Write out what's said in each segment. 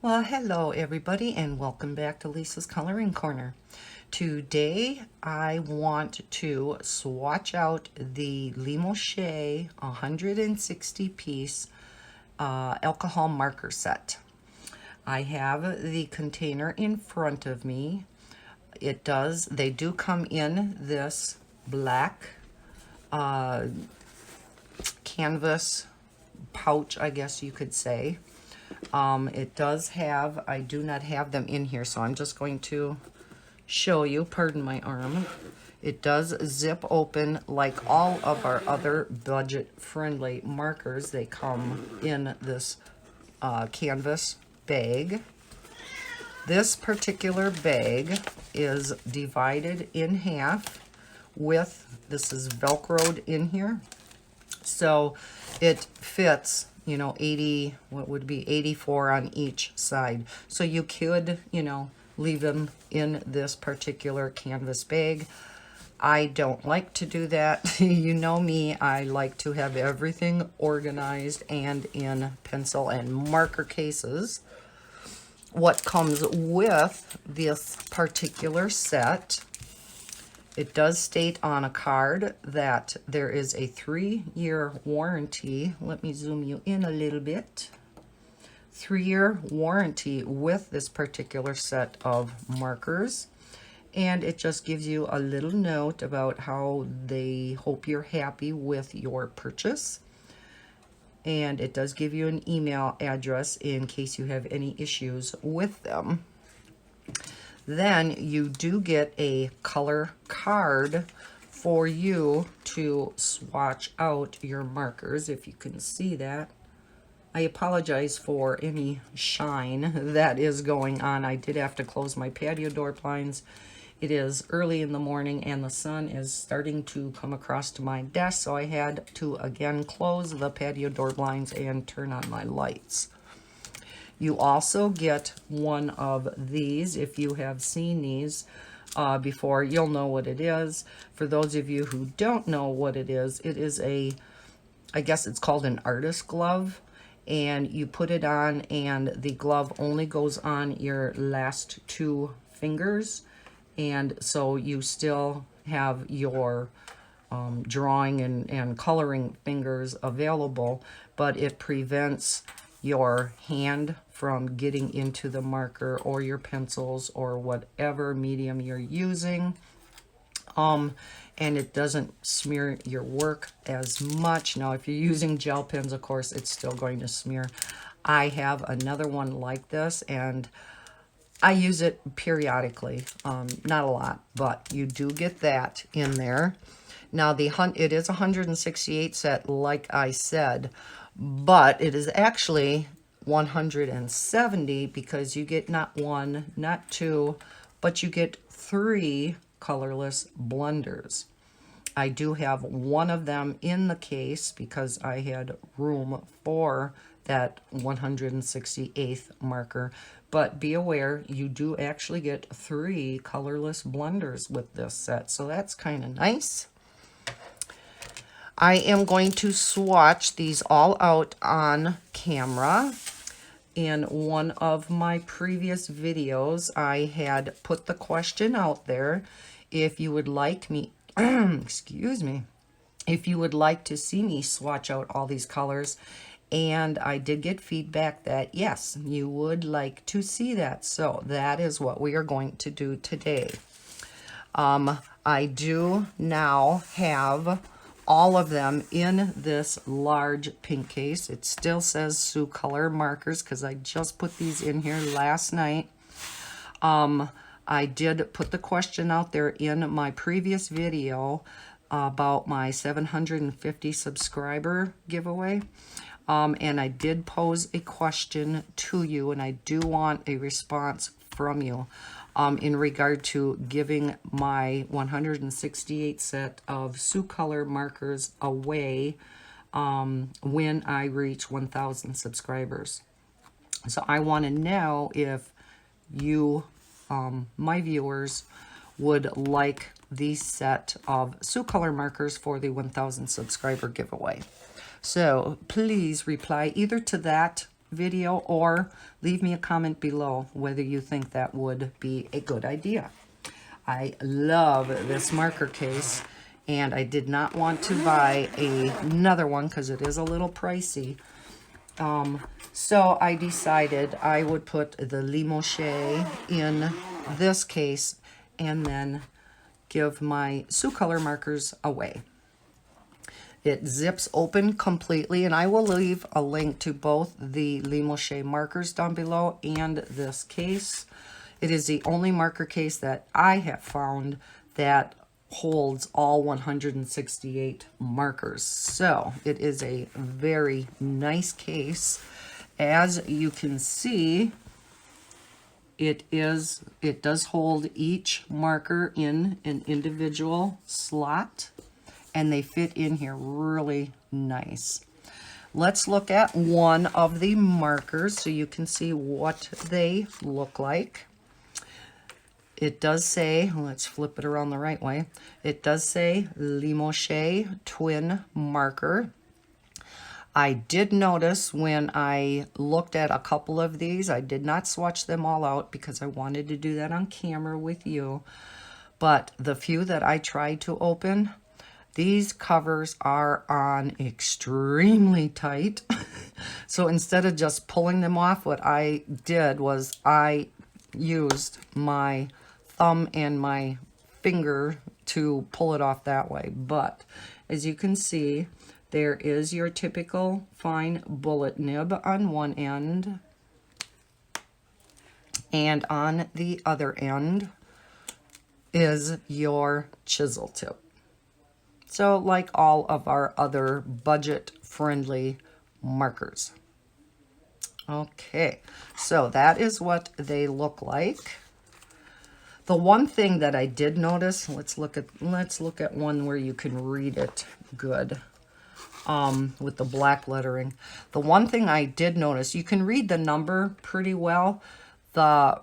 Well, hello everybody and welcome back to Lisa's Coloring Corner. Today I want to swatch out the Lemouchet 160 piece alcohol marker set. I have the container in front of me. They do come in this black canvas pouch, I guess you could say. It does have, I do not have them in here, so I'm just going to show you, pardon my arm. It does zip open like all of our other budget-friendly markers. They come in this canvas bag. This particular bag is divided in half with, this is Velcroed in here, so it fits, you know, 80, what would be 84 on each side. So you could, you know, leave them in this particular canvas bag. I don't like to do that. You know me, I like to have everything organized and in pencil and marker cases. What comes with this particular set, it does state on a card that there is a 3-year warranty. Let me zoom you in a little bit. 3-year warranty with this particular set of markers. And it just gives you a little note about how they hope you're happy with your purchase. And it does give you an email address in case you have any issues with them. Then you do get a color card for you to swatch out your markers, if you can see that. I apologize for any shine that is going on. I did have to close my patio door blinds. It is early in the morning and the sun is starting to come across to my desk, so I had to again close the patio door blinds and turn on my lights. You also get one of these. If you have seen these before, you'll know what it is. For those of you who don't know what it is a, I guess it's called an artist glove. And you put it on and the glove only goes on your last 2 fingers. And so you still have your drawing and coloring fingers available, but it prevents your hand from getting into the marker or your pencils or whatever medium you're using. And it doesn't smear your work as much. Now, if you're using gel pens, of course, it's still going to smear. I have another one like this, and I use it periodically. Not a lot, but you do get that in there. Now, it is a 168 set, like I said, but it is actually 170 because you get not 1, not 2, but you get 3 colorless blenders. I do have one of them in the case because I had room for that 168th marker. But be aware, you do actually get 3 colorless blenders with this set, so that's kind of nice. I am going to swatch these all out on camera. In one of my previous videos, I had put the question out there if you would like me, excuse me, if you would like to see me swatch out all these colors. And I did get feedback that yes, you would like to see that. So that is what we are going to do today. I do now have all of them in this large pink case. It still says Sioux Color markers because I just put these in here last night. I did put the question out there in my previous video about my 750 subscriber giveaway. And I did pose a question to you, and I do want a response from you in regard to giving my 168 set of Sioux Color markers away when I reach 1,000 subscribers. So I want to know if you, my viewers, would like the set of Sioux Color markers for the 1,000 subscriber giveaway. So please reply either to that video, or leave me a comment below whether you think that would be a good idea. I love this marker case, and I did not want to buy another one because it is a little pricey. So I decided I would put the Lemouchet in this case and then give my Sioux color markers away. It zips open completely, and I will leave a link to both the Lemouchet markers down below and this case. It is the only marker case that I have found that holds all 168 markers. So it is a very nice case. As you can see, it does hold each marker in an individual slot, and they fit in here really nice. Let's look at one of the markers so you can see what they look like. It does say, let's flip it around the right way. It does say Lemouchet Twin Marker. I did notice when I looked at a couple of these, I did not swatch them all out because I wanted to do that on camera with you. But the few that I tried to open, these covers are on extremely tight. So instead of just pulling them off, what I did was I used my thumb and my finger to pull it off that way. But as you can see, there is your typical fine bullet nib on one end, and on the other end is your chisel tip. So like all of our other budget-friendly markers. Okay, so that is what they look like. The one thing that I did notice, let's look at one where you can read it good, with the black lettering. The one thing I did notice, you can read the number pretty well. The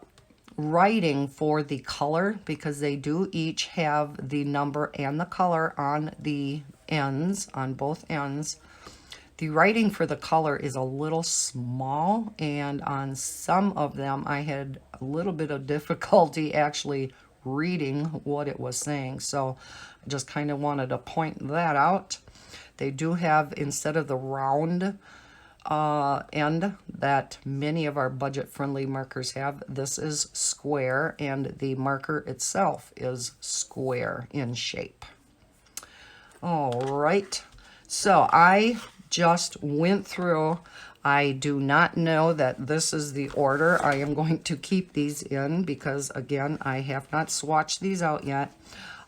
writing for the color, because they do each have the number and the color on the ends, on both ends. The writing for the color is a little small, and on some of them I had a little bit of difficulty actually reading what it was saying. So I just kind of wanted to point that out. They do have, instead of the round end that many of our budget-friendly markers have, this is square, and the marker itself is square in shape. All right, so I just went through. I do not know that this is the order I am going to keep these in because, again, I have not swatched these out yet.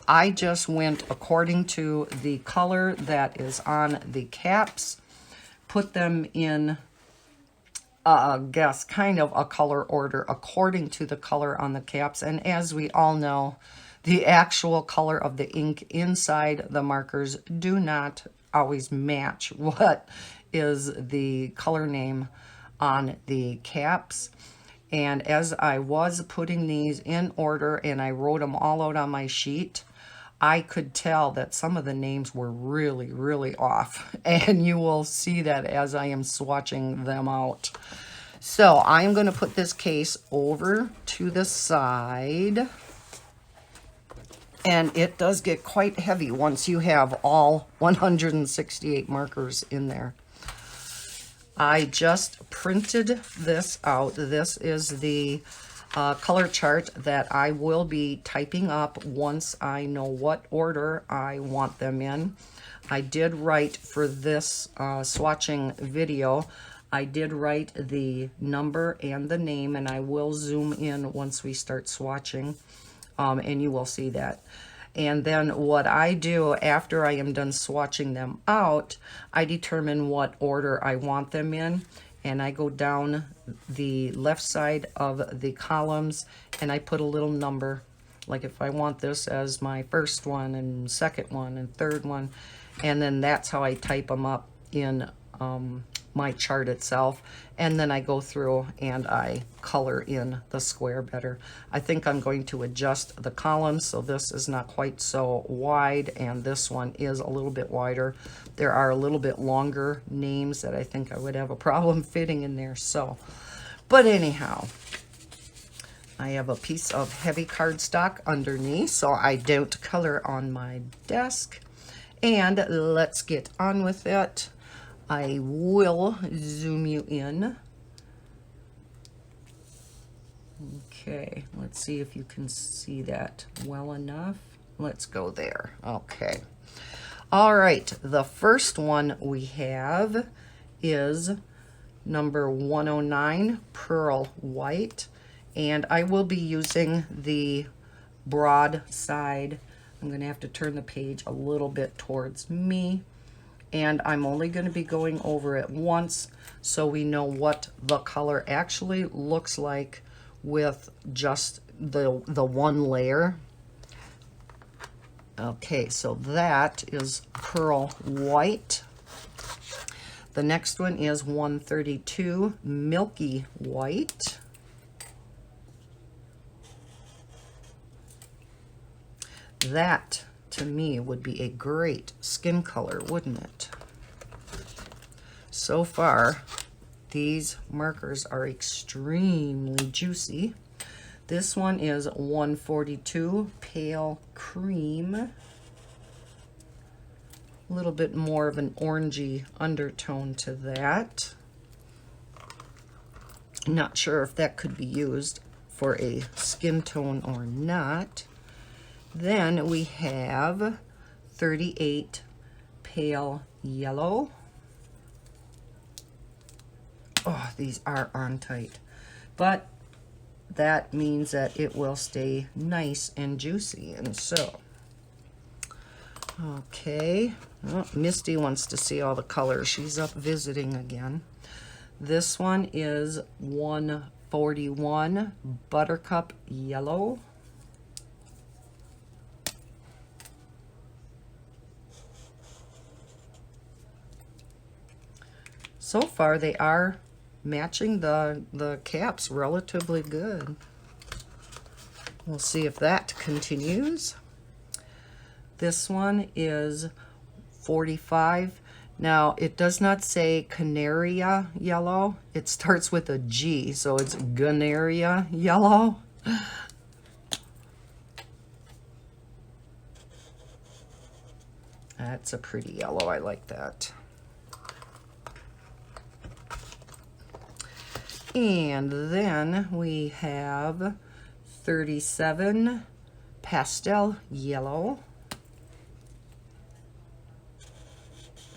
I just went according to the color that is on the caps, put them in, guess, kind of a color order according to the color on the caps. And as we all know, the actual color of the ink inside the markers do not always match what is the color name on the caps. And as I was putting these in order and I wrote them all out on my sheet, I could tell that some of the names were really, really off. And you will see that as I am swatching them out. So I'm going to put this case over to the side. And it does get quite heavy once you have all 168 markers in there. I just printed this out. This is the color chart that I will be typing up once I know what order I want them in. I did write for this swatching video, I did write the number and the name, and I will zoom in once we start swatching, and you will see that. And then what I do after I am done swatching them out, I determine what order I want them in. And I go down the left side of the columns and I put a little number. Like if I want this as my first one and second one and third one. And then that's how I type them up in my chart itself, and then I go through and I color in the square better. I think I'm going to adjust the columns so this is not quite so wide and this one is a little bit wider. There are a little bit longer names that I think I would have a problem fitting in there. So, but anyhow, I have a piece of heavy cardstock underneath so I don't color on my desk. And let's get on with it. I will zoom you in. Okay, let's see if you can see that well enough. Let's go there. Okay. All right, the first one we have is number 109, Pearl White. And I will be using the broad side. I'm going to have to turn the page a little bit towards me. And I'm only going to be going over it once so we know what the color actually looks like with just the one layer. Okay, so that is Pearl White. The next one is 132, Milky White. That, to me, would be a great skin color, wouldn't it? So far, these markers are extremely juicy. This one is 142, Pale Cream. A little bit more of an orangey undertone to that. Not sure if that could be used for a skin tone or not. Then we have 38, Pale Yellow. Oh, these are on tight. But that means that it will stay nice and juicy. And so, okay. Oh, Misty wants to see all the colors. She's up visiting again. This one is 141, Buttercup Yellow. So far, they are matching the caps relatively good. We'll see if that continues. This one is 45. Now, it does not say Canaria Yellow. It starts with a G, so it's Ganaria Yellow. That's a pretty yellow. I like that. And then we have 37, Pastel Yellow.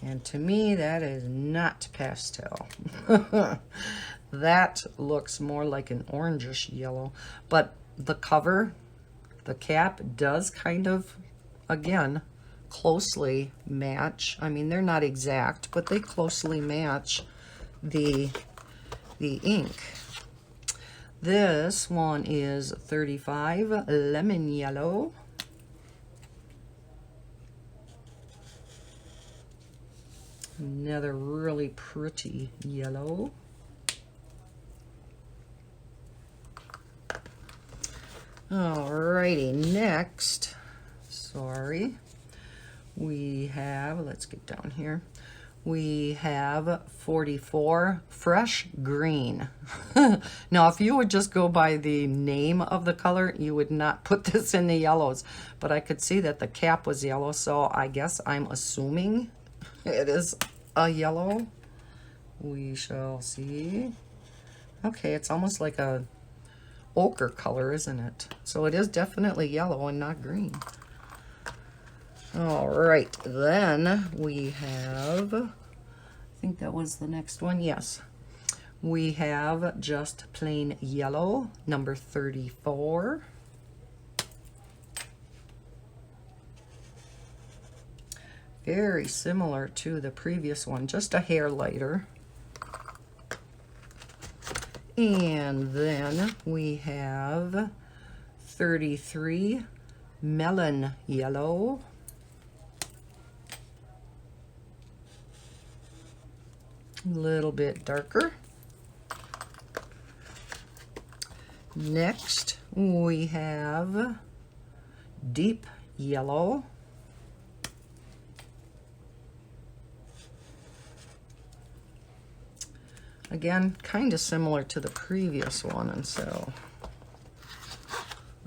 And to me, that is not pastel. That looks more like an orangish yellow. But the cover, the cap, does kind of, again, closely match. I mean, they're not exact, but they closely match the ink. This one is 35, Lemon Yellow. Another really pretty yellow. Alrighty, next, sorry, we have, let's get down here. We have 44, Fresh Green. Now, if you would just go by the name of the color, you would not put this in the yellows. But I could see that the cap was yellow, so I guess I'm assuming it is a yellow. We shall see. Okay, it's almost like a ochre color, isn't it? So it is definitely yellow and not green. All right, then we have, I think that was the next one. Yes, we have just plain yellow, number 34. Very similar to the previous one, just a hair lighter. And then we have 33, Melon Yellow. A little bit darker. Next, we have deep yellow. Again, kind of similar to the previous one, and so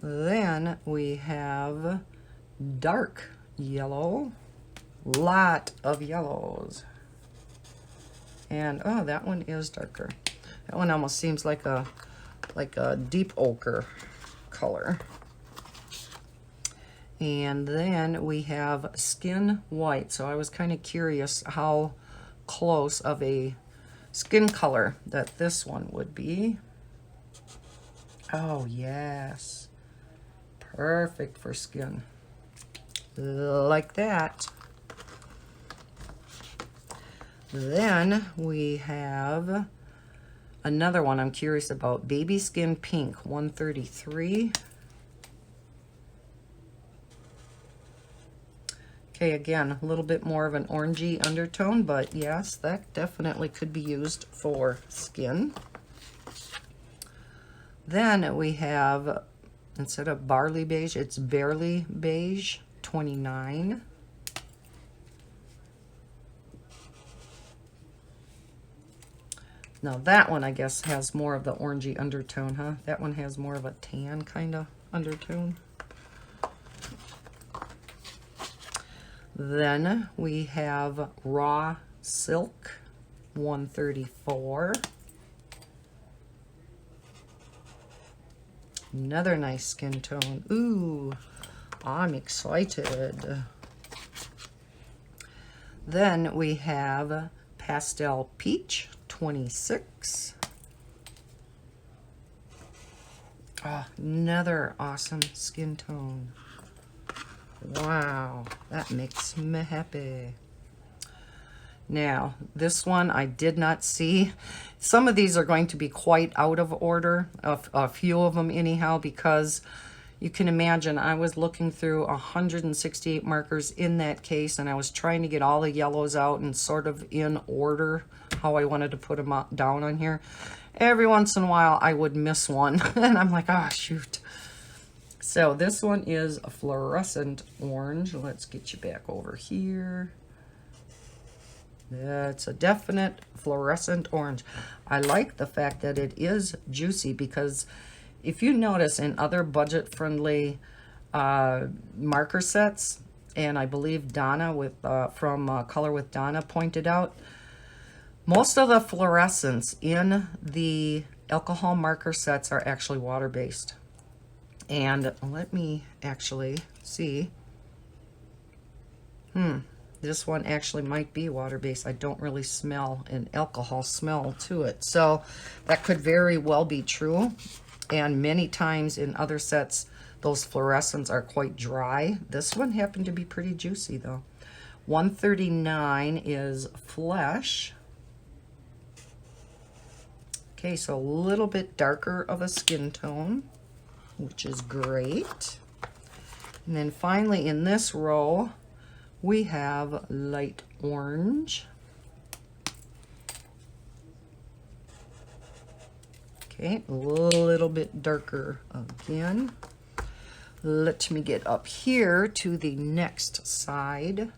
then we have dark yellow, lot of yellows, and oh, that one is darker. That one almost seems like a deep ochre color. And then we have skin white. So I was kind of curious how close of a skin color that this one would be. Oh yes, perfect for skin, like that. Then we have another one I'm curious about, Baby Skin Pink 133. Okay, again, a little bit more of an orangey undertone, but yes, that definitely could be used for skin. Then we have, instead of Barley Beige, it's Barely Beige 29. Now that one, I guess, has more of the orangey undertone, huh? That one has more of a tan kind of undertone. Then we have Raw Silk 134. Another nice skin tone. Ooh, I'm excited. Then we have Pastel Peach 26. Oh, another awesome skin tone. Wow, that makes me happy. Now, this one I did not see. Some of these are going to be quite out of order, a few of them anyhow, because you can imagine I was looking through 168 markers in that case, and I was trying to get all the yellows out and sort of in order how I wanted to put them down on here. Every once in a while I would miss one, and I'm like, oh shoot. So this one is a Fluorescent Orange. Let's get you back over here. That's a definite Fluorescent Orange. I like the fact that it is juicy, because if you notice in other budget-friendly marker sets, and I believe Donna from Color with Donna pointed out, most of the fluorescents in the alcohol marker sets are actually water-based. And let me actually see. This one actually might be water-based. I don't really smell an alcohol smell to it. So that could very well be true. And many times in other sets, those fluorescents are quite dry. This one happened to be pretty juicy though. 139 is Flesh. Okay, so a little bit darker of a skin tone, which is great. And then finally in this row, we have Light Orange. Okay, a little bit darker again. Let me get up here to the next side.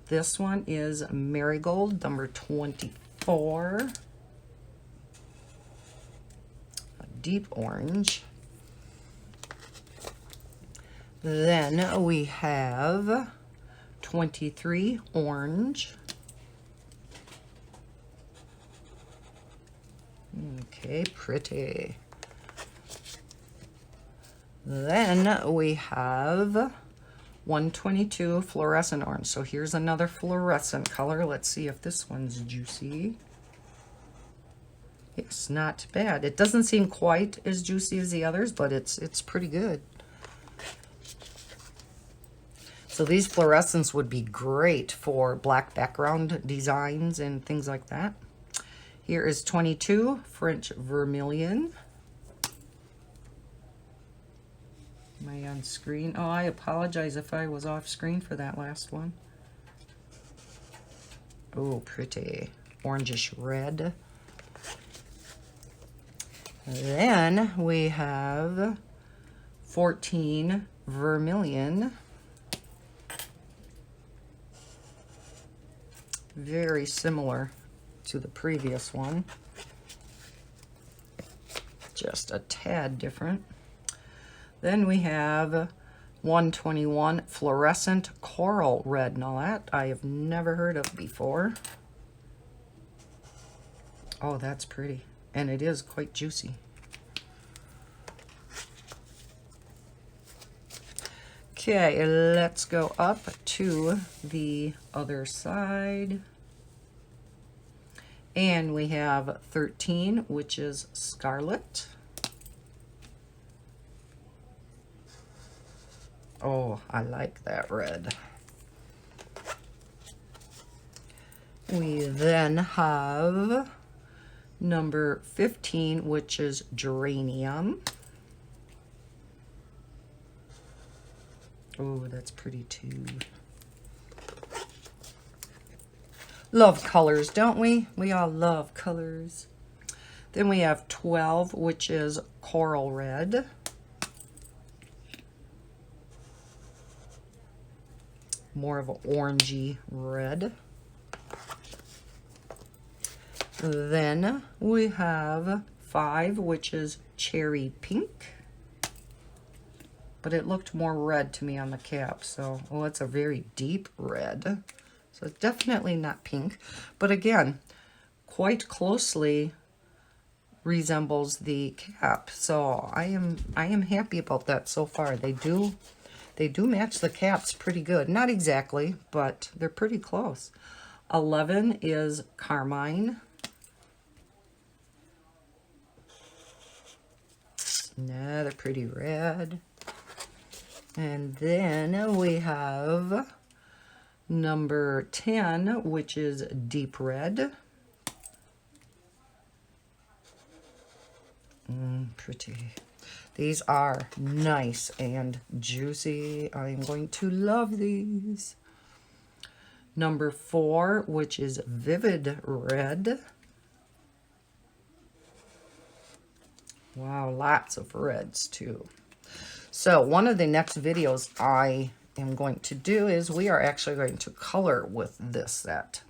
This one is Marigold, number 24. A deep orange. Then we have 23 Orange. Okay, pretty. Then we have 122 Fluorescent Orange. So here's another fluorescent color. Let's see if this one's juicy. It's not bad. It doesn't seem quite as juicy as the others, but it's pretty good. So these fluorescents would be great for black background designs and things like that. Here is 22 French Vermillion. Am I on screen? Oh, I apologize if I was off screen for that last one. Oh, pretty. orangish red. Then we have 14 Vermillion. Very similar to the previous one. Just a tad different. Then we have 121 Fluorescent Coral Red. Now that I have never heard of before. Oh, that's pretty. And it is quite juicy. Okay, let's go up to the other side. And we have 13, which is Scarlet. Oh, I like that red. We then have number 15, which is Geranium. Oh, that's pretty too. Love colors, don't we? We all love colors. Then we have 12, which is Coral Red. More of an orangey red. Then we have 5, which is Cherry Pink. But it looked more red to me on the cap, so, oh, it's a very deep red. So it's definitely not pink. But again, quite closely resembles the cap. So I am happy about that so far. They do match the caps pretty good. Not exactly, but they're pretty close. 11 is Carmine. Another pretty red. And then we have number 10, which is Deep Red. Pretty. These are nice and juicy. I'm going to love these. Number 4, which is Vivid Red. Wow, lots of reds too. So one of the next videos I am going to do is we are actually going to color with this set.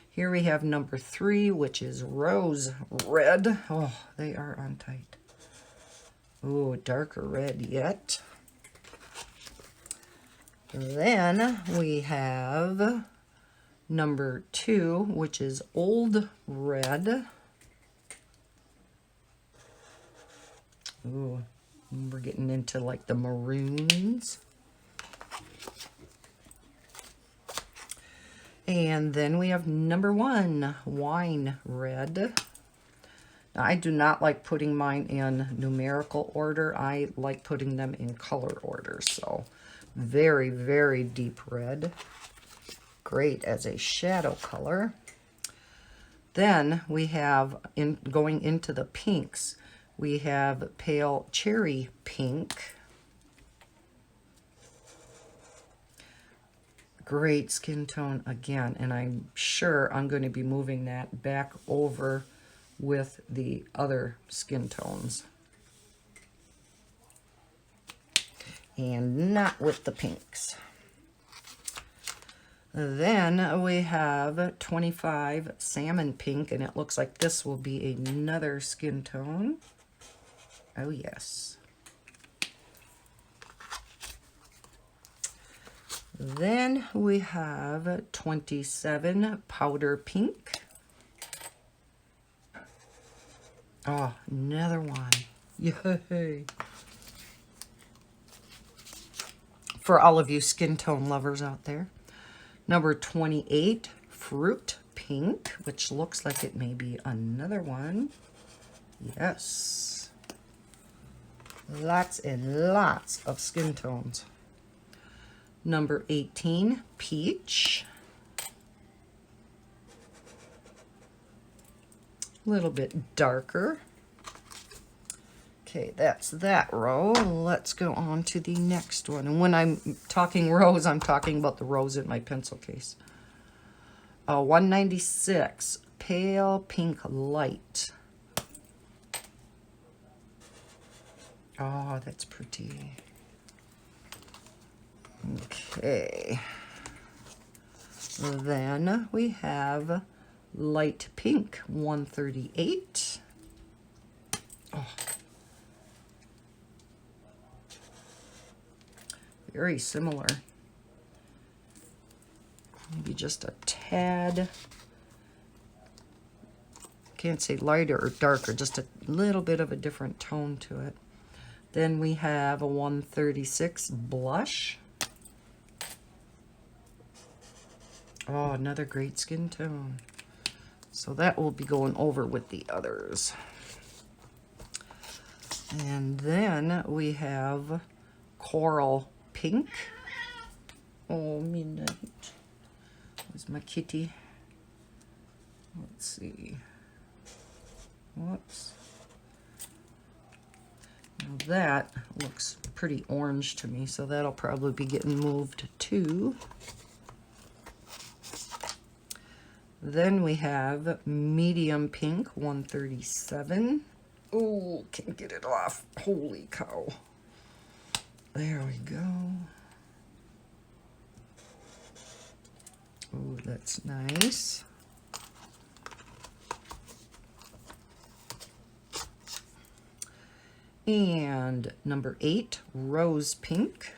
Here we have number 3, which is Rose Red. Oh, they are on tight. Ooh, darker red yet. Then we have number 2, which is Old Red. Ooh, we're getting into like the maroons. And then we have number 1, Wine Red. Now, I do not like putting mine in numerical order. I like putting them in color order. So very, very deep red. Great as a shadow color. Then we have, going into the pinks, we have Pale Cherry Pink. Great skin tone again, and I'm sure I'm going to be moving that back over with the other skin tones. And not with the pinks. Then we have 25 Salmon Pink, and it looks like this will be another skin tone. Oh, yes. Then we have 27 Powder Pink. Oh, another one. Yay. For all of you skin tone lovers out there. Number 28, Fruit Pink, which looks like it may be another one. Yes. Lots and lots of skin tones. Number 18, Peach. A little bit darker. Okay, that's that row. Let's go on to the next one. And when I'm talking rows, I'm talking about the rows in my pencil case. 196, Pale Pink Light. Oh, that's pretty. Okay. Then we have Light Pink 138. Oh. Very similar. Maybe just a tad. Can't say lighter or darker, just a little bit of a different tone to it. Then we have a 136 Blush. Oh, another great skin tone. So that will be going over with the others. And then we have Coral Pink. Oh, midnight. Where's my kitty? Let's see. Whoops. Now that looks pretty orange to me, so that'll probably be getting moved too. Then we have Medium Pink 137. Oh, can't get it off. Holy cow. There we go. Oh, that's nice. And number 8, Rose Pink.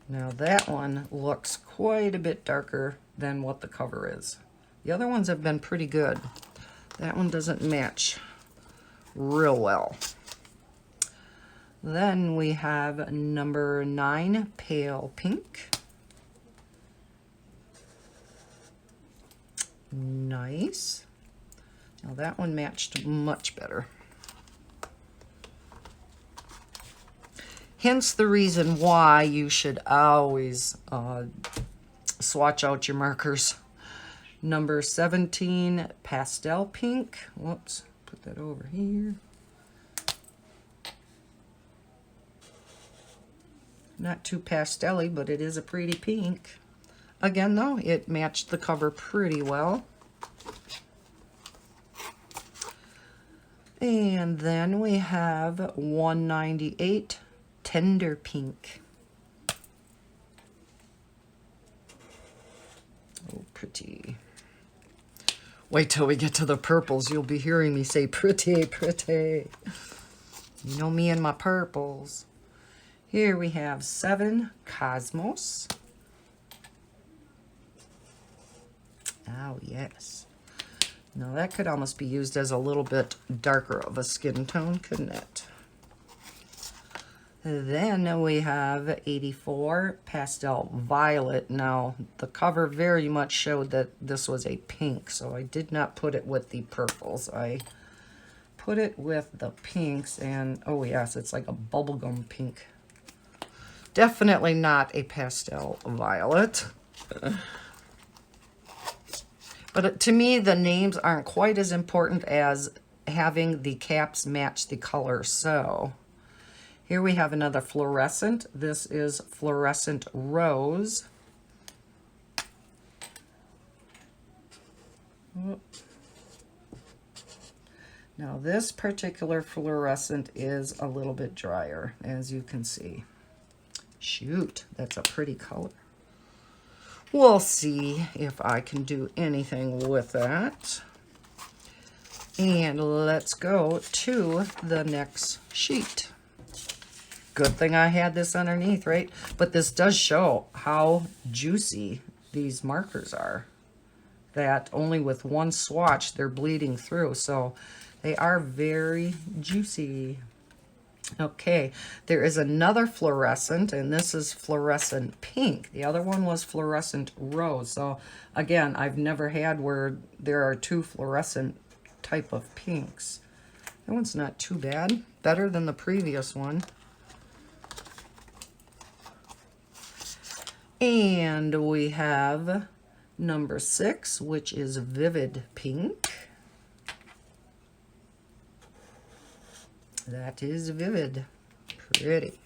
Now that one looks quite a bit darker than what the cover is. The other ones have been pretty good. That one doesn't match real well. Then we have number 9, Pale Pink. Nice. Now that one matched much better. Hence the reason why you should always swatch out your markers. Number 17, Pastel Pink. Whoops, put that over here. Not too pastel-y, but it is a pretty pink. Again, though, it matched the cover pretty well. And then we have 198, Tender Pink. Oh, pretty. Wait till we get to the purples. You'll be hearing me say pretty, pretty. You know me and my purples. Here we have 7, Cosmos. Oh, yes. Now that could almost be used as a little bit darker of a skin tone, couldn't it? Then we have 84, Pastel Violet. Now, the cover very much showed that this was a pink, so I did not put it with the purples. I put it with the pinks, and oh yes, it's like a bubblegum pink. Definitely not a Pastel Violet. But to me, the names aren't quite as important as having the caps match the color. So here we have another fluorescent. This is Fluorescent Rose. Now this particular fluorescent is a little bit drier, as you can see. Shoot, that's a pretty color. We'll see if I can do anything with that. And let's go to the next sheet. Good thing I had this underneath, right? But this does show how juicy these markers are. That only with one swatch, they're bleeding through. So they are very juicy. Okay, there is another fluorescent, and this is Fluorescent Pink. The other one was Fluorescent Rose. So again, I've never had where there are two fluorescent type of pinks. That one's not too bad. Better than the previous one. And we have number 6, which is Vivid Pink. That is vivid. Pretty.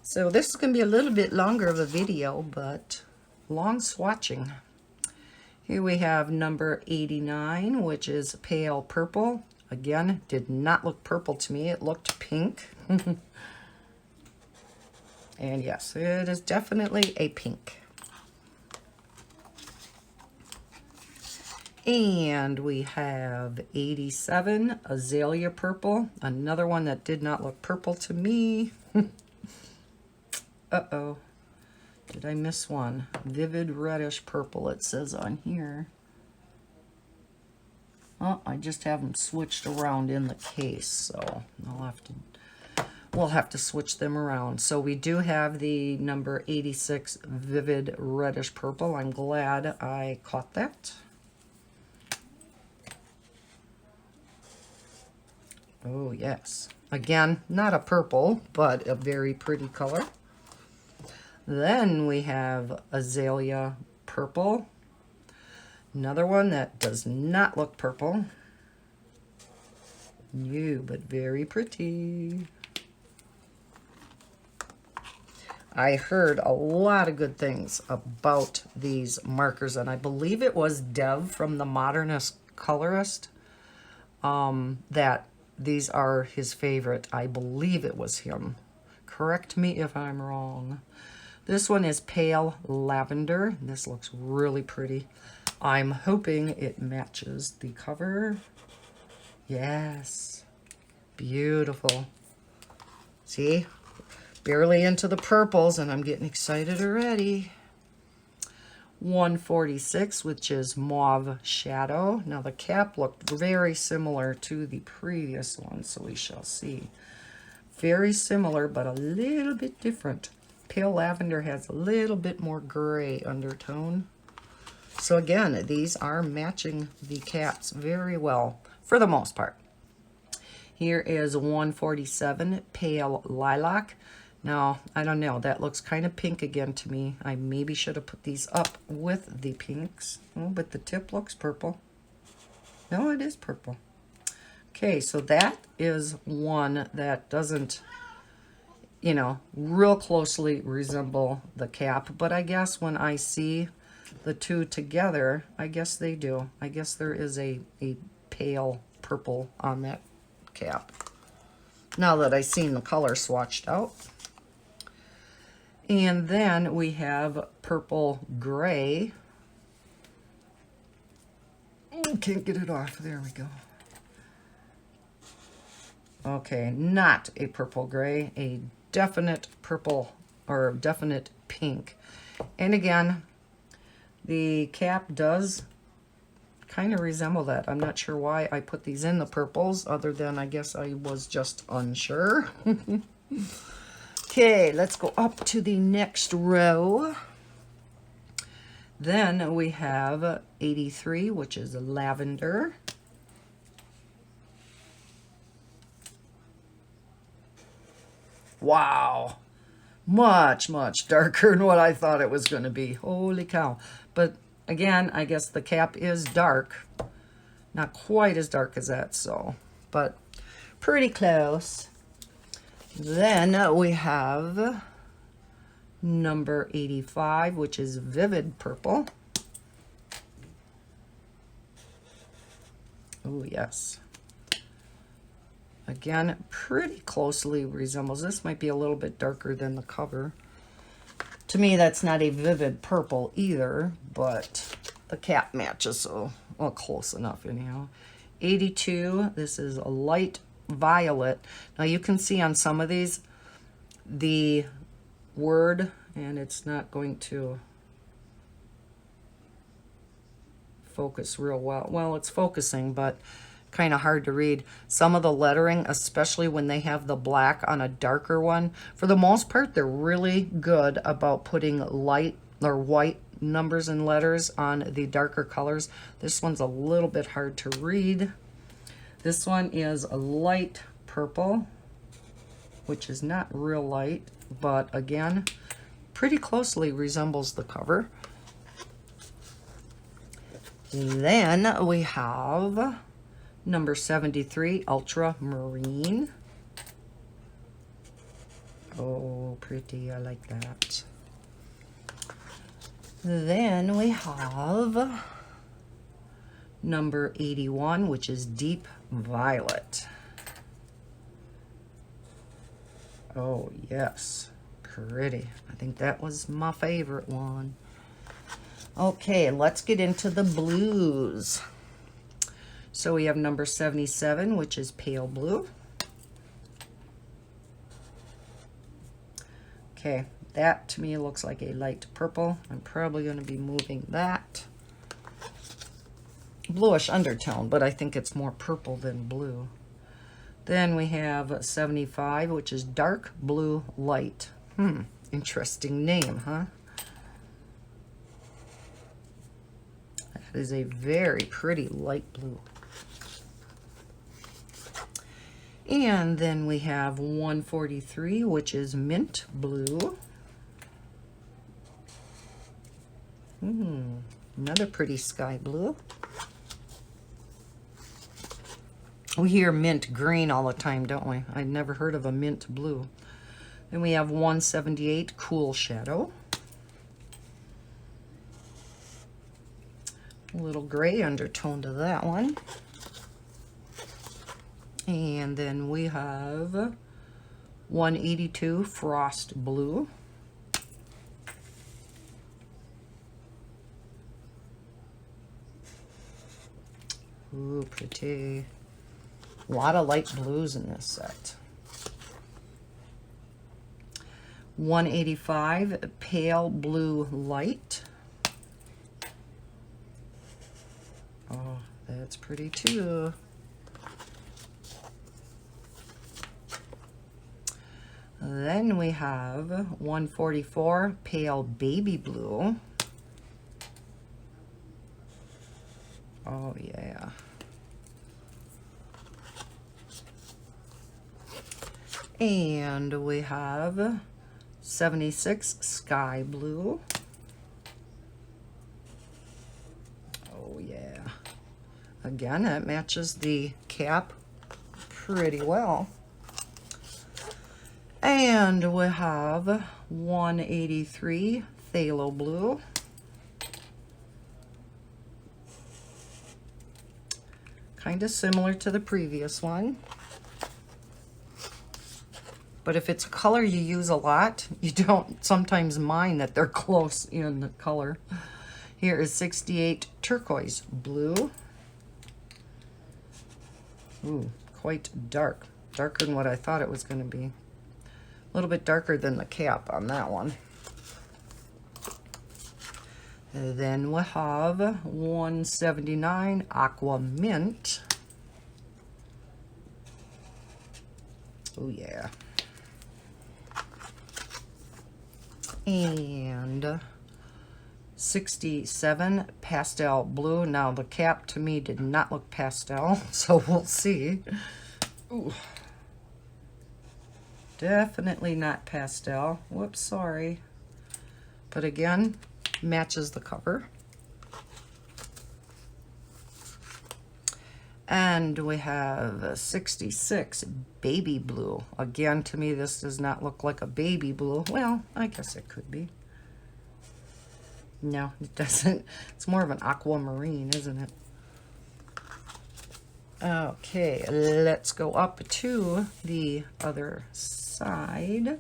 So this is going to be a little bit longer of a video, but long swatching. Here we have number 89, which is Pale Purple. Again, did not look purple to me. It looked pink. And yes, it is definitely a pink. And we have 87, Azalea Purple. Another one that did not look purple to me. Uh-oh. Did I miss one? Vivid reddish purple, it says on here. Oh, I just have them switched around in the case, so we'll have to switch them around. So we do have the number 86 Vivid Reddish Purple. I'm glad I caught that. Oh, yes. Again, not a purple, but a very pretty color. Then we have Azalea Purple. Another one that does not look purple. New, but very pretty. I heard a lot of good things about these markers, and I believe it was Dev from the Modernist Colorist that these are his favorite. I believe it was him. Correct me if I'm wrong. This one is Pale Lavender. This looks really pretty. I'm hoping it matches the cover. Yes. Beautiful. See? Barely into the purples, and I'm getting excited already. 146, which is Mauve Shadow. Now, the cap looked very similar to the previous one, so we shall see. Very similar, but a little bit different. Pale Lavender has a little bit more gray undertone. So again, these are matching the caps very well, for the most part. Here is 147, Pale Lilac. Now, I don't know, that looks kind of pink again to me. I maybe should have put these up with the pinks. Oh, but the tip looks purple. No, it is purple. Okay, so that is one that doesn't, you know, real closely resemble the cap. But I guess when I see the two together, I guess they do. I guess there is a pale purple on that cap. Now that I've seen the color swatched out. And then we have Purple Gray. Oh, can't get it off. There we go. Okay, not a purple gray, a definite purple or definite pink. And again, the cap does kind of resemble that. I'm not sure why I put these in the purples, other than I guess I was just unsure. Okay, let's go up to the next row. Then we have 83, which is Lavender. Wow, much darker than what I thought it was going to be. Holy cow. But again, I guess the cap is dark. Not quite as dark as that, so, but pretty close. Then we have number 85, which is Vivid Purple. Oh, yes. Again, pretty closely resembles. This might be a little bit darker than the cover. To me, that's not a vivid purple either, but the cap matches, so well, close enough anyhow. 82, this is a light violet. Now you can see on some of these the word, and it's not going to focus real well. Well, it's focusing, but kind of hard to read. Some of the lettering, especially when they have the black on a darker one, for the most part, they're really good about putting light or white numbers and letters on the darker colors. This one's a little bit hard to read. This one is a light purple, which is not real light, but again, pretty closely resembles the cover. Then we have number 73, Ultramarine. Oh, pretty, I like that. Then we have number 81, which is Deep Violet. Oh, yes, pretty. I think that was my favorite one. Okay, let's get into the blues. So we have number 77, which is Pale Blue. Okay, that to me looks like a light purple. I'm probably going to be moving that. Bluish undertone, but I think it's more purple than blue. Then we have 75, which is Dark Blue Light. Interesting name, huh? That is a very pretty light blue. And then we have 143, which is Mint Blue. Another pretty sky blue. We hear mint green all the time, don't we? I'd never heard of a mint blue. Then we have 178, Cool Shadow. A little gray undertone to that one. And then we have 182, Frost Blue. Ooh, pretty. A lot of light blues in this set. 185, Pale Blue Light. Oh, that's pretty too. Then we have 144, Pale Baby Blue. Oh, yeah. And we have 76, Sky Blue. Oh, yeah. Again, it matches the cap pretty well. And we have 183, Phthalo Blue. Kind of similar to the previous one. But if it's a color you use a lot, you don't sometimes mind that they're close in the color. Here is 68, Turquoise Blue. Ooh, quite dark. Darker than what I thought it was going to be. A little bit darker than the cap on that one. And then we have 179, Aqua Mint. Oh, yeah. And 67, Pastel Blue. Now the cap to me did not look pastel, so we'll see. Ooh. Definitely not pastel. Whoops, sorry. But again, matches the cover. And we have 66, Baby Blue. Again, to me, this does not look like a baby blue. Well, I guess it could be. No, it doesn't. It's more of an aquamarine, isn't it? Okay, let's go up to the other side.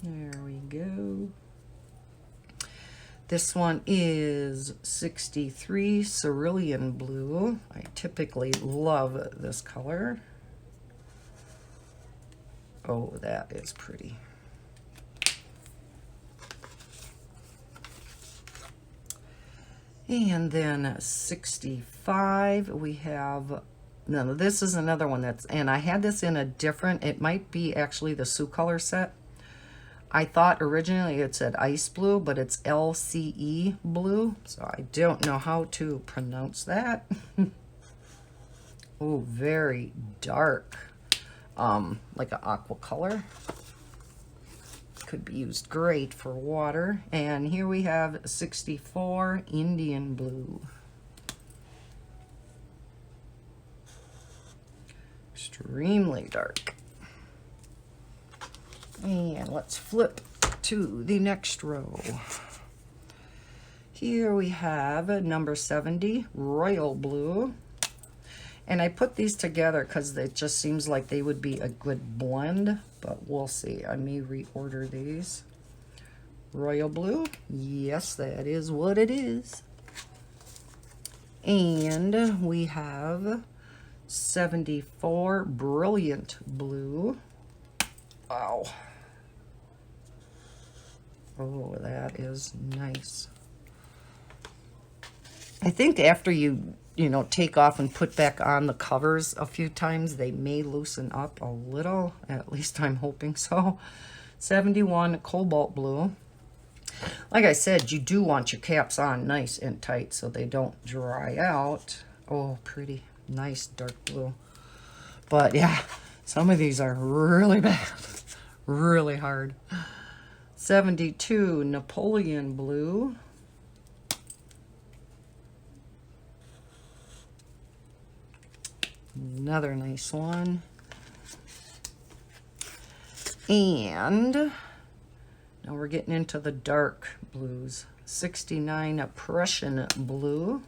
There we go. This one is 63, Cerulean Blue. I typically love this color. Oh, that is pretty. And then 65, we have, no, this is another one that's, and I had this in a different, it might be actually the Sioux Color set. I thought originally it said Ice Blue, but it's LCE Blue, so I don't know how to pronounce that. Oh, very dark, like an aqua color. Could be used great for water. And here we have 64, Indian Blue. Extremely dark. And let's flip to the next row. Here we have number 70, Royal Blue. And I put these together because it just seems like they would be a good blend, but we'll see. I may reorder these. Royal Blue, yes, that is what it is. And we have 74, Brilliant Blue. Wow. Oh, that is nice. I think after you take off and put back on the covers a few times, they may loosen up a little. At least I'm hoping so. 71, Cobalt Blue. Like I said, you do want your caps on nice and tight so they don't dry out. Oh, pretty. Nice dark blue. But yeah, some of these are really bad. Really hard. 72, Napoleon Blue. Another nice one. And now we're getting into the dark blues. 69, Prussian Blue.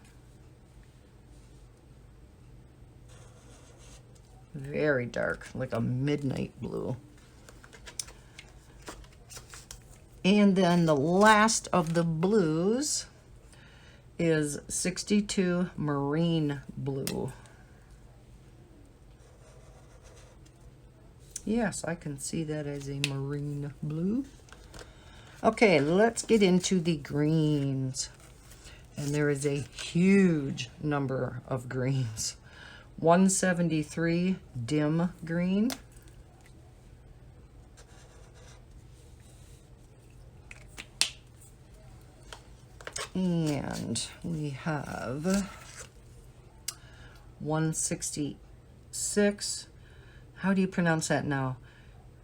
Very dark, like a midnight blue. And then the last of the blues is 62, Marine Blue. Yes, I can see that as a marine blue. Okay, let's get into the greens. And there is a huge number of greens. 173, Dim Green. And we have 166. How do you pronounce that now?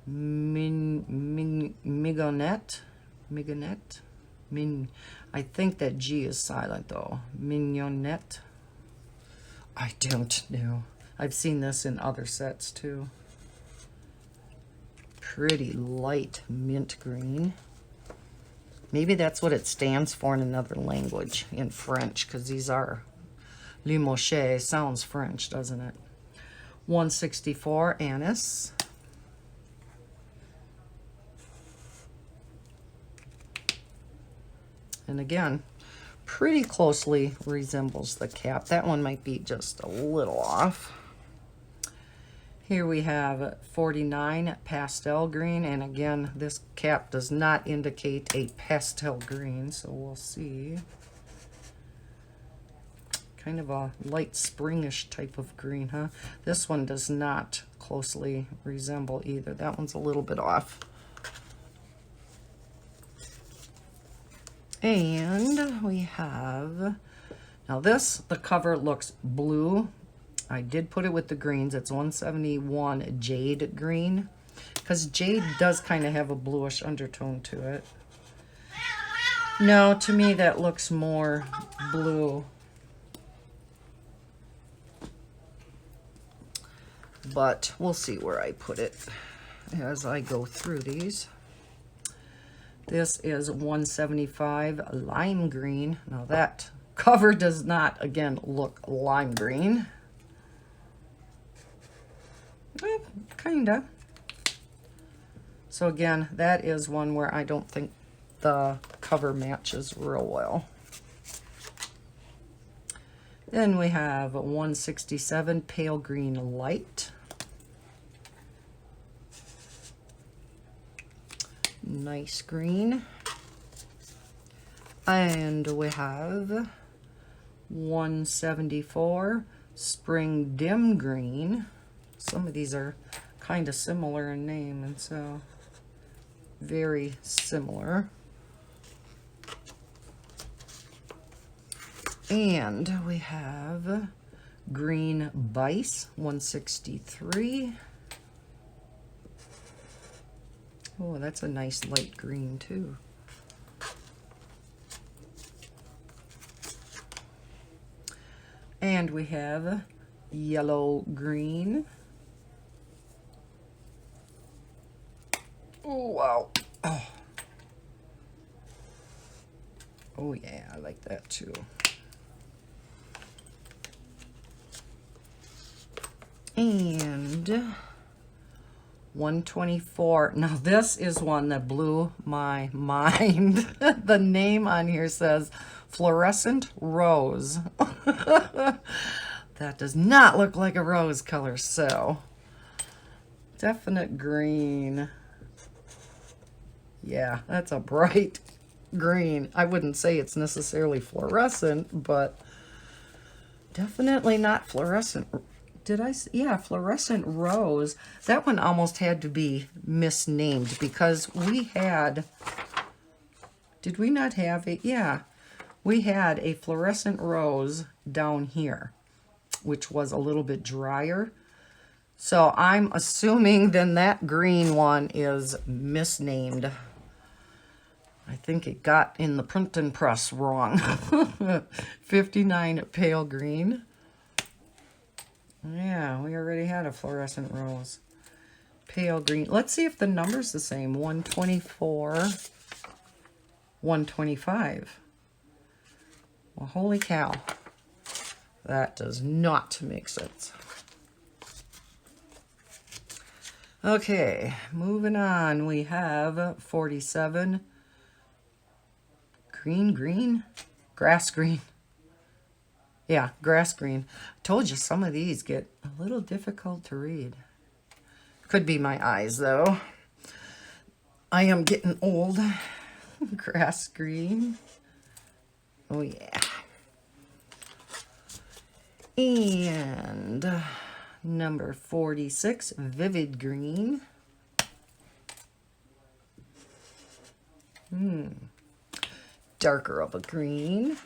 Mignonette? I think that G is silent though. Mignonette? I don't know. I've seen this in other sets too. Pretty light mint green. Maybe that's what it stands for in another language, in French, because these are Lemouchet. Sounds French, doesn't it? 164, Anise. And again, pretty closely resembles the cap. That one might be just a little off. Here we have 49, Pastel Green. And again, this cap does not indicate a pastel green, so we'll see. Kind of a light springish type of green, huh? This one does not closely resemble either. That one's a little bit off. And we have, now this, the cover looks blue. I did put it with the greens. It's 171 Jade Green, because jade does kind of have a bluish undertone to it. No, to me that looks more blue. But we'll see where I put it as I go through these. This is 175 Lime Green. Now that cover does not, again, look lime green. Well, kinda. So again, that is one where I don't think the cover matches real well. Then we have 167 Pale Green Light. Nice green. And we have 174 Spring Dim Green. Some of these are kind of similar in name, and so very similar. And we have Green Bice, 163. Oh, that's a nice light green too. And we have Yellow Green. Oh, wow. Oh. Oh, yeah, I like that too. And 124. Now, this is one that blew my mind. The name on here says Fluorescent Rose. That does not look like a rose color, so definite green. Yeah, that's a bright green. I wouldn't say it's necessarily fluorescent, but definitely not fluorescent. Did I? Yeah, Fluorescent Rose. That one almost had to be misnamed because we had, did we not have a, yeah, we had a Fluorescent Rose down here, which was a little bit drier. So I'm assuming then that green one is misnamed. I think it got in the printing press wrong. 59 Pale Green. Yeah, we already had a Fluorescent Rose. Pale Green. Let's see if the number's the same. 124, 125. Well, holy cow. That does not make sense. Okay, moving on. We have 47. Green? Grass green. Yeah, grass green. I told you some of these get a little difficult to read. Could be my eyes, though. I am getting old. Grass green. Oh, yeah. And number 46, Vivid Green. Darker of a green.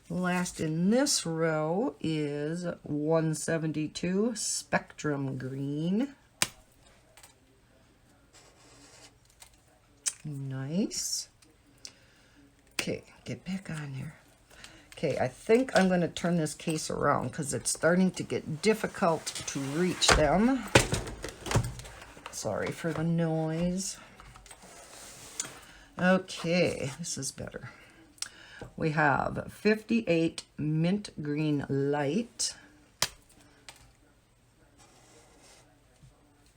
Last in this row is 172 Spectrum Green. Nice. Okay, get back on here. Okay, I think I'm going to turn this case around because it's starting to get difficult to reach them. Sorry for the noise. Okay, this is better. We have 58 Mint Green Light.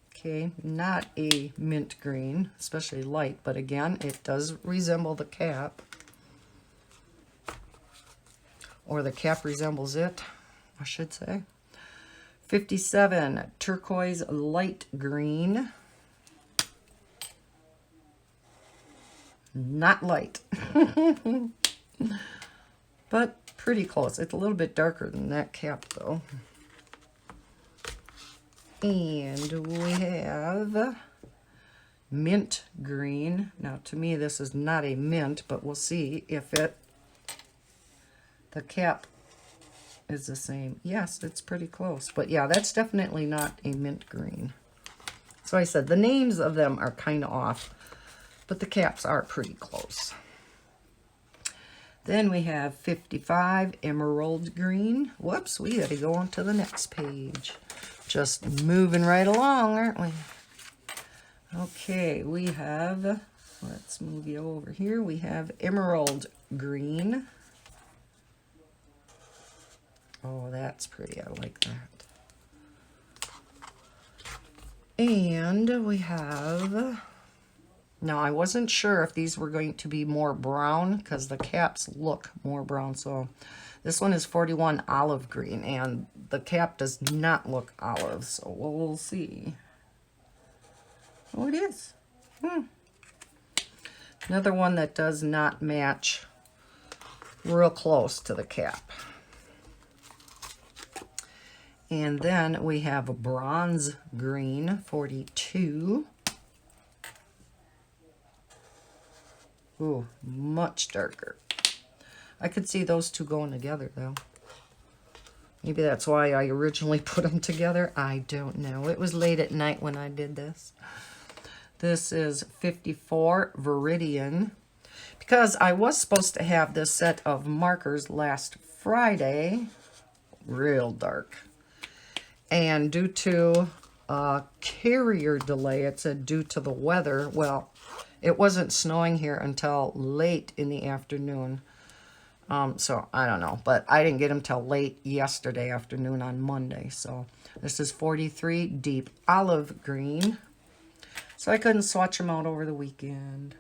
Okay, not a mint green, especially light, but again, it does resemble the cap. Or the cap resembles it, I should say. 57 Turquoise Light Green. Not light. But pretty close. It's a little bit darker than that cap, though. And we have Mint Green. Now, to me, this is not a mint, but we'll see if the cap is the same. Yes, it's pretty close. But yeah, that's definitely not a mint green. So I said the names of them are kind of off, but the caps are pretty close. Then we have 55 Emerald Green. Whoops, we got to go on to the next page. Just moving right along, aren't we? Okay, we have, let's move you over here. We have Emerald Green. Oh, that's pretty. I like that. And we have, now I wasn't sure if these were going to be more brown because the caps look more brown. So this one is 41 Olive Green and the cap does not look olive. So we'll see. Oh, it is. Another one that does not match real close to the cap. And then we have a Bronze Green, 42. Ooh, much darker. I could see those two going together, though. Maybe that's why I originally put them together. I don't know. It was late at night when I did this. This is 54 Viridian. Because I was supposed to have this set of markers last Friday. Real dark. And due to a carrier delay. It said due to the weather. Well, it wasn't snowing here until late in the afternoon. So I don't know, but I didn't get them till late yesterday afternoon on Monday. So this is 43 deep olive green. So I couldn't swatch them out over the weekend.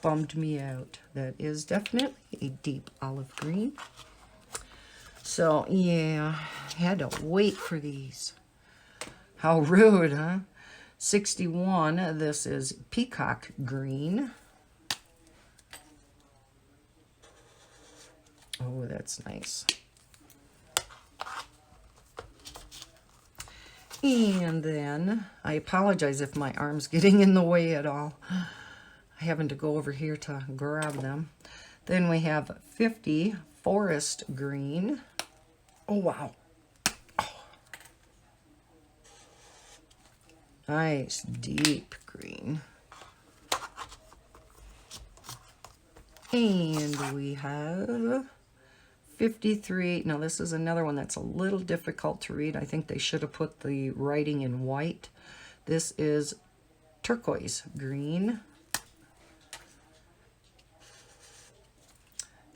Bummed me out. That is definitely a deep olive green. So yeah, had to wait for these. How rude, huh? 61, this is Peacock Green. Oh, that's nice. And then, I apologize if my arm's getting in the way at all. Having to go over here to grab them. Then we have 50 Forest Green. Oh, wow. Oh. Nice, deep green. And we have 53. Now, this is another one that's a little difficult to read. I think they should have put the writing in white. This is Turquoise Green.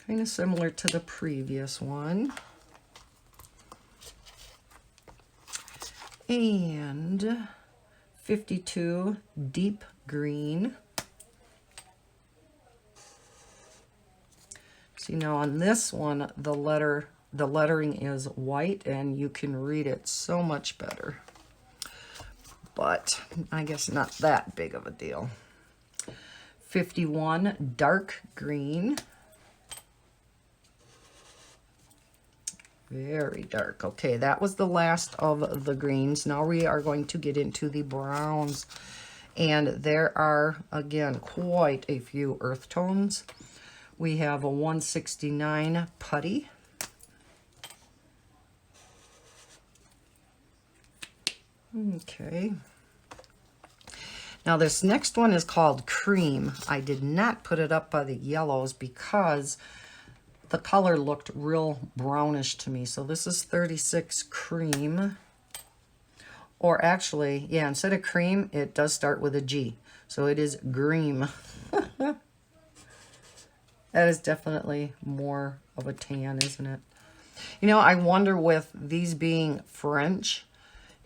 Kind of similar to the previous one. And 52 Deep Green. See, now on this one, the lettering is white, and you can read it so much better. But I guess not that big of a deal. 51 Dark Green. Very dark. Okay, that was the last of the greens. Now we are going to get into the browns. And there are, again, quite a few earth tones. We have a 169 Putty. Okay. Now this next one is called Cream. I did not put it up by the yellows because the color looked real brownish to me. So this is 36 Cream. Or actually, yeah, instead of cream, it does start with a G. So it is Green. That is definitely more of a tan, isn't it? You know, I wonder with these being French,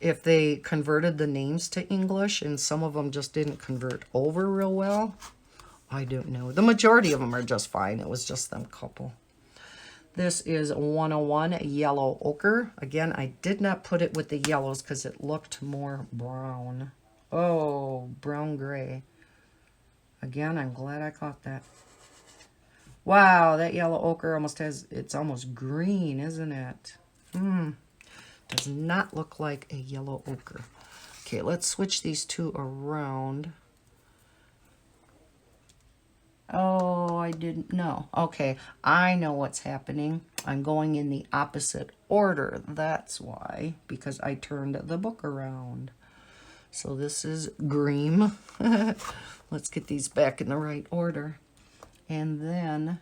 if they converted the names to English and some of them just didn't convert over real well. I don't know. The majority of them are just fine. It was just them couple. This is 101 Yellow Ocher. Again, I did not put it with the yellows because it looked more brown. Oh, brown gray. Again, I'm glad I caught that. Wow, that Yellow Ocher almost has, it's almost green, isn't it? Does not look like a Yellow Ocher. Okay, let's switch these two around. Oh, I didn't know. Okay, I know what's happening. I'm going in the opposite order. That's why, because I turned the book around. So this is Green. Let's get these back in the right order. And then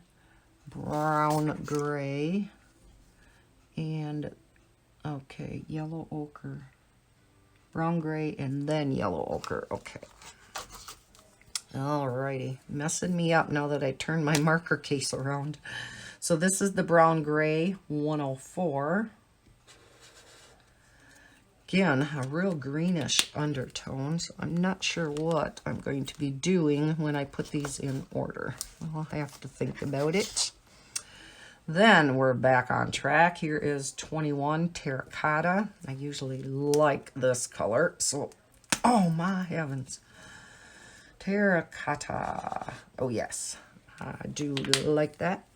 brown gray. And, okay, Yellow Ocher. Brown gray and then Yellow Ocher. Okay. Alrighty, messing me up now that I turned my marker case around. So this is the brown gray 104. Again, a real greenish undertone, so I'm not sure what I'm going to be doing when I put these in order. I'll have to think about it. Then we're back on track. Here is 21 Terracotta. I usually like this color, so, oh my heavens. Terracotta. Oh, yes. I do like that.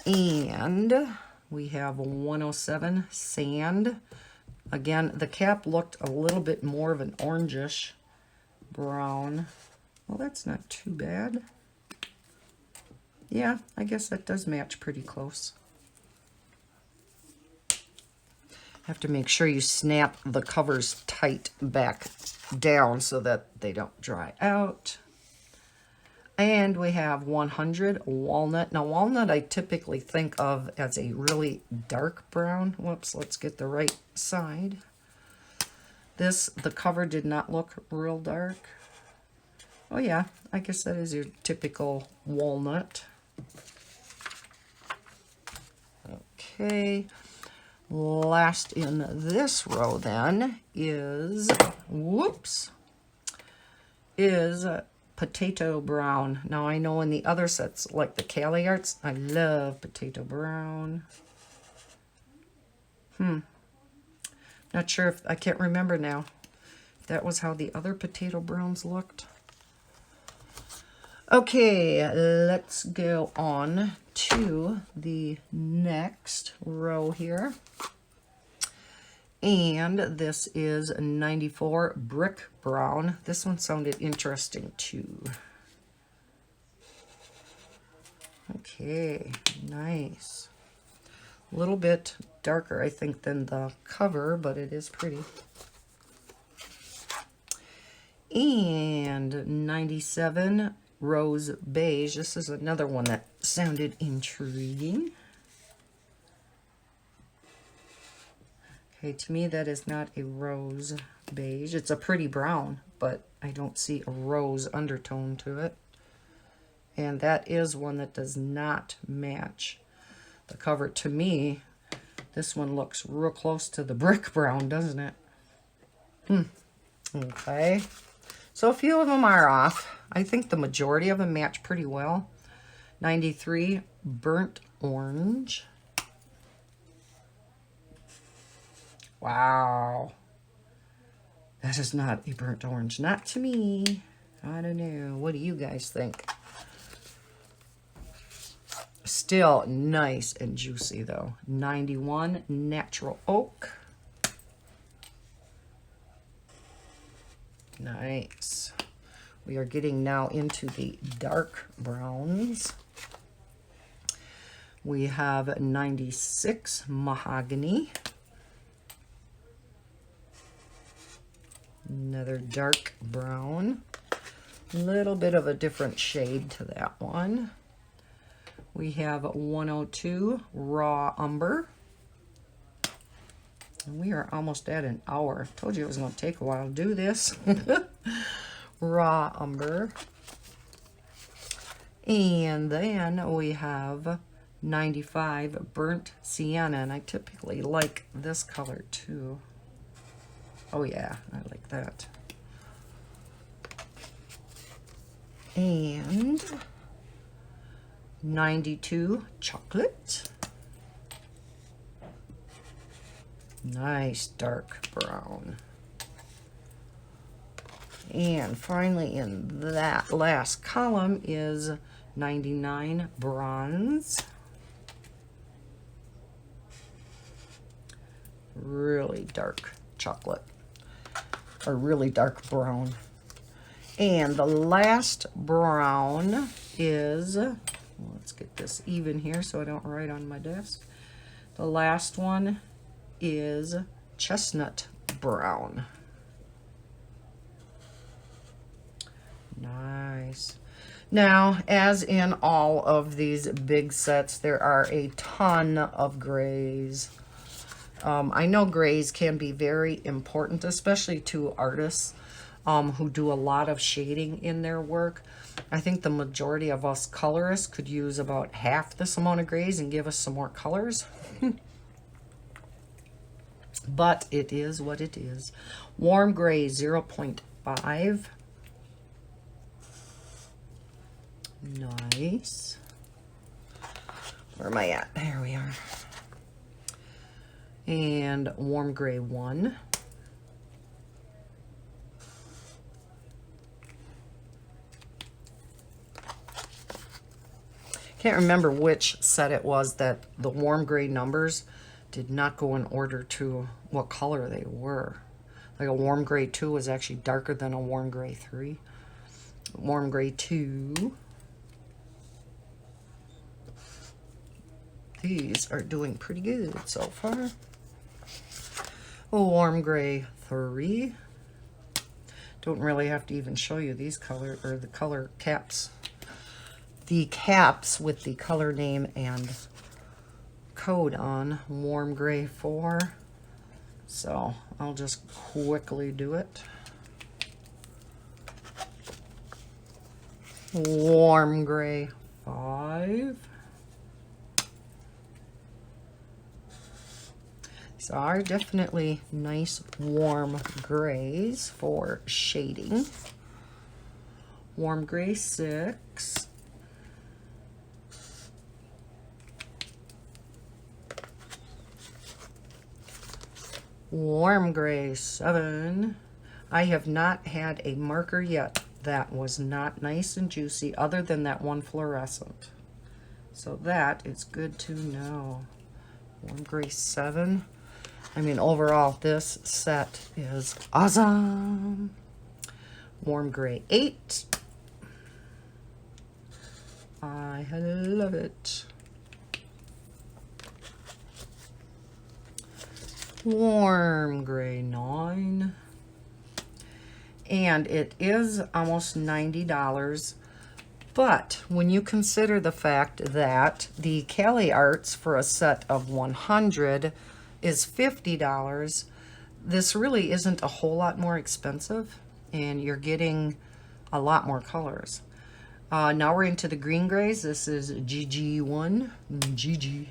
And we have 107 Sand. Again, the cap looked a little bit more of an orangish brown. Well, that's not too bad. Yeah, I guess that does match pretty close. Have to make sure you snap the covers tight back down so that they don't dry out. And we have 100 Walnut. Now, walnut I typically think of as a really dark brown. Whoops, let's get the right side. The cover did not look real dark. Oh yeah, I guess that is your typical walnut. Okay, last in this row then is, is Potato Brown. Now I know in the other sets, like the Cali Arts, I love Potato Brown. Not sure if, I can't remember now, if that was how the other Potato Browns looked. Okay, let's go on to the next row here. And this is 94 Brick Brown. This one sounded interesting too. Okay, nice. A little bit darker, I think, than the cover, but it is pretty. And 97 Rose Beige. This is another one that sounded intriguing. Okay, to me that is not a rose beige. It's a pretty brown, but I don't see a rose undertone to it. And that is one that does not match the cover. To me, this one looks real close to the brick brown, doesn't it? Okay. So a few of them are off. I think the majority of them match pretty well. 93 Burnt Orange. Wow. That is not a burnt orange. Not to me. I don't know. What do you guys think? Still nice and juicy though. 91 Natural Oak. Nice. We are getting now into the dark browns. We have 96 Mahogany. Another dark brown. A little bit of a different shade to that one. We have 102 Raw Umber. And we are almost at an hour. Told you it was going to take a while to do this. Raw Umber. And then we have 95 Burnt Sienna. And I typically like this color too. Oh yeah, I like that. And 92 Chocolate. Nice dark brown. And finally in that last column is 99 Bronze. Really dark chocolate. Or really dark brown. And the last brown is, let's get this even here so I don't write on my desk. The last one is Chestnut Brown. Nice. Now, as in all of these big sets, there are a ton of grays. I know grays can be very important, especially to artists who do a lot of shading in their work. I think the majority of us colorists could use about half this amount of grays and give us some more colors. But it is what it is. Warm gray 0.5. Nice. Where am I at? There we are. And warm gray 1. Can't remember which set it was that the warm gray numbers did not go in order to what color they were. Like a warm gray 2 was actually darker than a warm gray 3. Warm gray 2. These are doing pretty good so far. A warm gray 3. Don't really have to even show you these color or the color caps the caps with the color name and code on. Warm gray 4. So I'll just quickly do it. Warm gray 5. These are definitely nice warm grays for shading. Warm gray 6. Warm gray 7. I have not had a marker yet that was not nice and juicy other than that one fluorescent. So that is good to know. Warm gray 7. I mean, overall, this set is awesome. Warm gray 8. I love it. Warm gray 9. And it is almost $90. But when you consider the fact that the Cali Arts for a set of 100 is $50, this really isn't a whole lot more expensive, and you're getting a lot more colors. Now we're into the green grays. This is GG1. GG.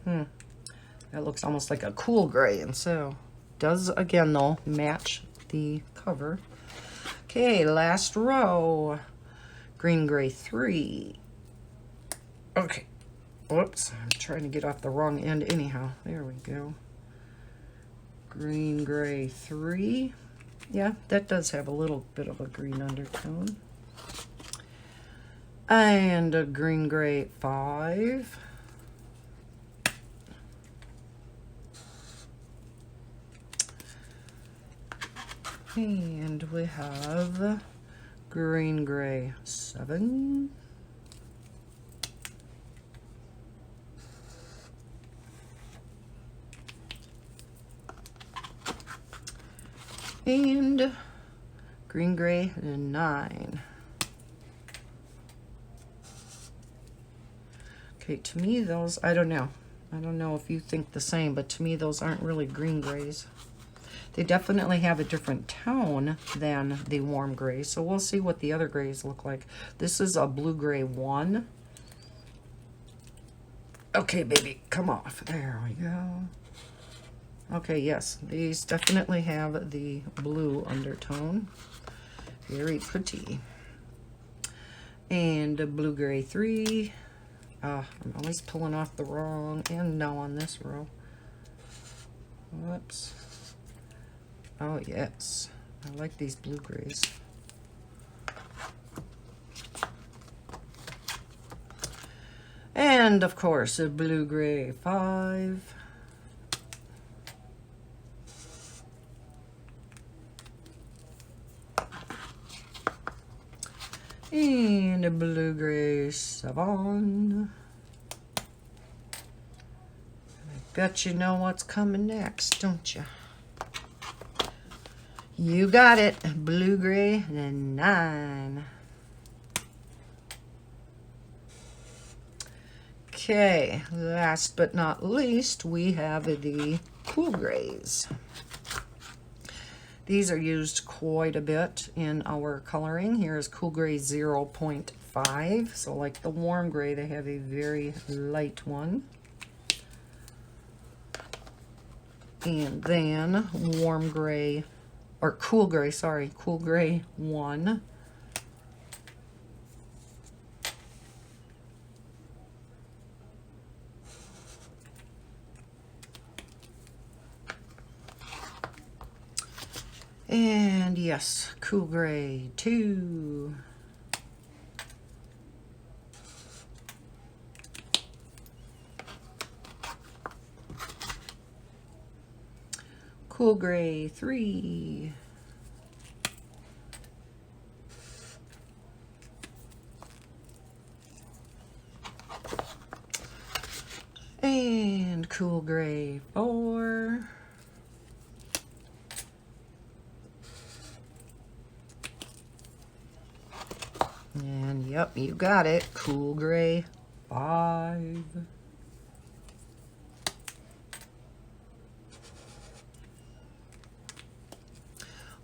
That looks almost like a cool gray, and so does again though match the cover. Okay, last row. Green gray 3. Okay. Whoops, I'm trying to get off the wrong end anyhow. There we go. Green gray 3. Yeah, that does have a little bit of a green undertone. And a green gray 5. And we have green gray 7. And green gray 9. Okay, to me those, I don't know if you think the same, but to me those aren't really green grays. They definitely have a different tone than the warm gray, so we'll see what the other grays look like. This is a blue gray 1. Okay, baby, come off. There we go. Okay, yes, these definitely have the blue undertone. Very pretty. And a blue gray 3. I'm always pulling off the wrong end now on this row. Whoops. Oh, yes. I like these blue grays. And, of course, a blue gray 5. And a blue gray 7. I bet you know what's coming next, don't you? You got it. Blue gray 9. Okay, last but not least, we have the cool grays. These are used quite a bit in our coloring. Here's cool gray 0.5. So like the warm gray, they have a very light one. And then warm gray, or cool gray, sorry, cool gray 1. And yes, cool gray 2. Cool gray 3. And cool gray 4. And yep, you got it. Cool Gray 5.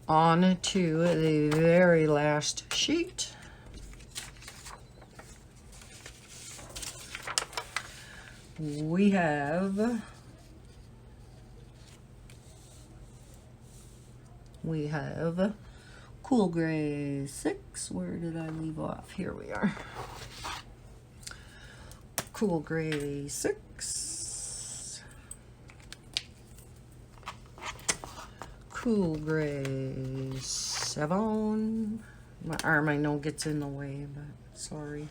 On to the very last sheet. We have Cool Gray 6. Where did I leave off? Here we are. Cool Gray 6. Cool Gray 7. My arm, I know, gets in the way, but sorry.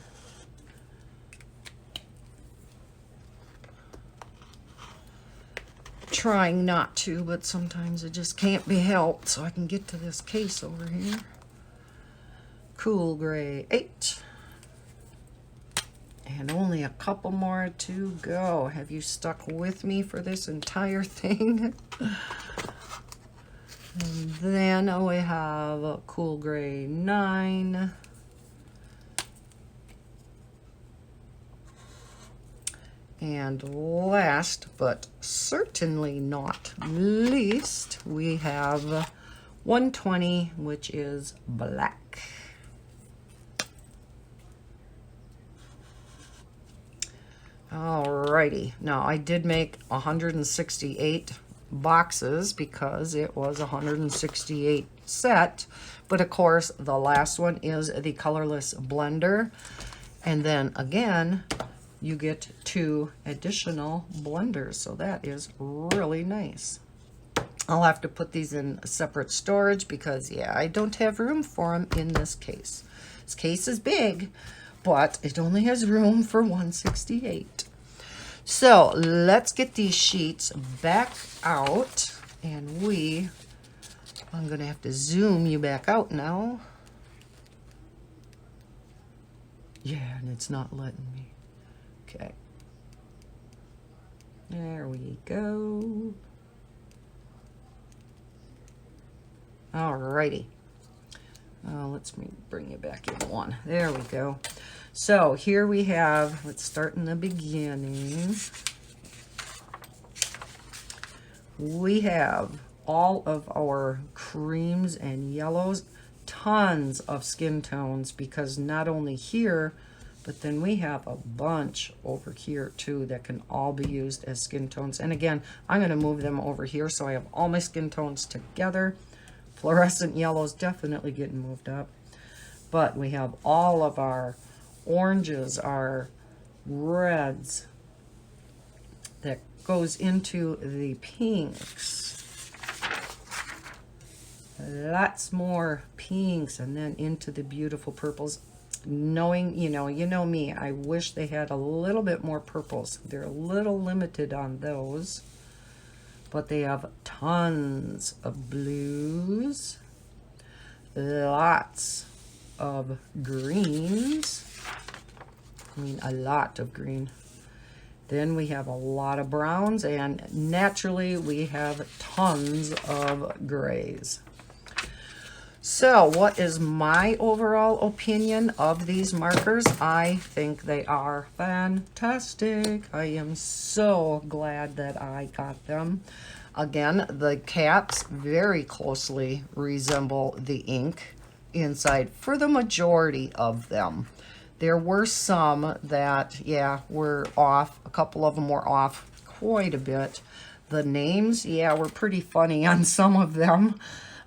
Trying not to, but sometimes it just can't be helped, so I can get to this case over here. Cool Gray 8. And only a couple more to go. Have you stuck with me for this entire thing? And then we have a Cool Gray 9. And last but certainly not least, we have 120, which is black. Alrighty, now I did make 168 boxes because it was 168 set, but of course the last one is the colorless blender, and then again you get 2 additional blenders, so that is really nice. I'll have to put these in separate storage because, yeah, I don't have room for them in this case. This case is big, but it only has room for 168. So let's get these sheets back out, and I'm gonna have to zoom you back out now. Yeah, and it's not letting me. Okay. There we go. Alrighty. Let's bring you back in one. There we go. So here we have, let's start in the beginning. We have all of our creams and yellows, tons of skin tones, because not only here, but then we have a bunch over here too that can all be used as skin tones. And again, I'm going to move them over here so I have all my skin tones together. Fluorescent yellows definitely getting moved up. But we have all of our oranges, our reds that goes into the pinks. Lots more pinks, and then into the beautiful purples. Knowing, you know me, I wish they had a little bit more purples. They're a little limited on those, but they have tons of blues, lots of greens. I mean, a lot of green. Then we have a lot of browns, and naturally we have tons of grays. So what is my overall opinion of these markers? I think they are fantastic. I am so glad that I got them. Again, the caps very closely resemble the ink inside for the majority of them. There were some that, yeah, were off. A couple of them were off quite a bit. The names, yeah, were pretty funny on some of them.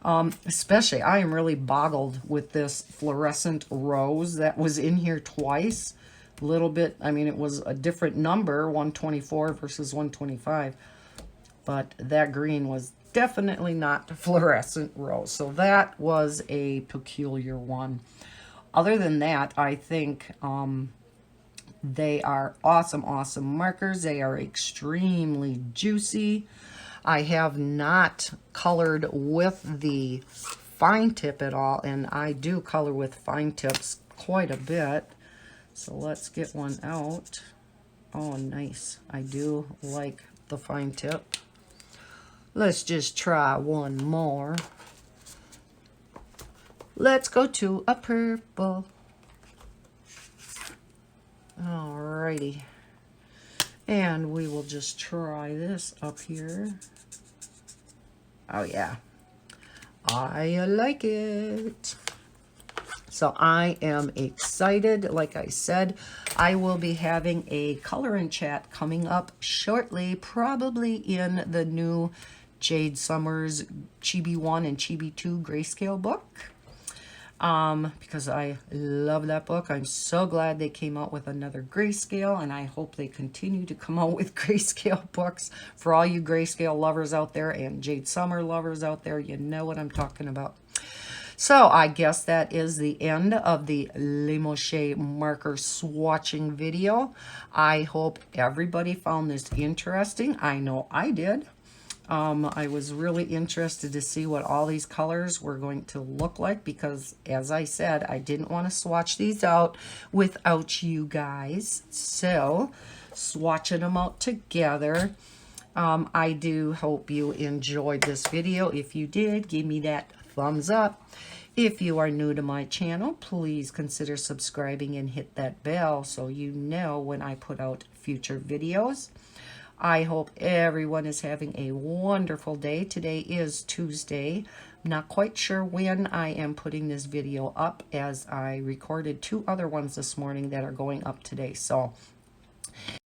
Especially, I am really boggled with this Fluorescent Rose that was in here twice. A little bit, I mean, it was a different number, 124 versus 125. But that green was definitely not Fluorescent Rose. So that was a peculiar one. Other than that, I think they are awesome, awesome markers. They are extremely juicy. I have not colored with the fine tip at all, and I do color with fine tips quite a bit. So let's get one out. Oh, nice. I do like the fine tip. Let's just try one more. Let's go to a purple. Alrighty. And we will just try this up here. Oh yeah, I like it. So I am excited. Like I said, I will be having a color and chat coming up shortly, probably in the new Jade Summers Chibi 1 and Chibi 2 grayscale book. Because I love that book. I'm so glad they came out with another grayscale, and I hope they continue to come out with grayscale books for all you grayscale lovers out there and Jade Summer lovers out there. You know what I'm talking about. So I guess that is the end of the Lemouchet marker swatching video. I hope everybody found this interesting. I know I did. I was really interested to see what all these colors were going to look like because, as I said, I didn't want to swatch these out without you guys. So, swatching them out together. I do hope you enjoyed this video. If you did, give me that thumbs up. If you are new to my channel, please consider subscribing and hit that bell so you know when I put out future videos. I hope everyone is having a wonderful day. Today is Tuesday. I'm not quite sure when I am putting this video up, as I recorded 2 other ones this morning that are going up today. So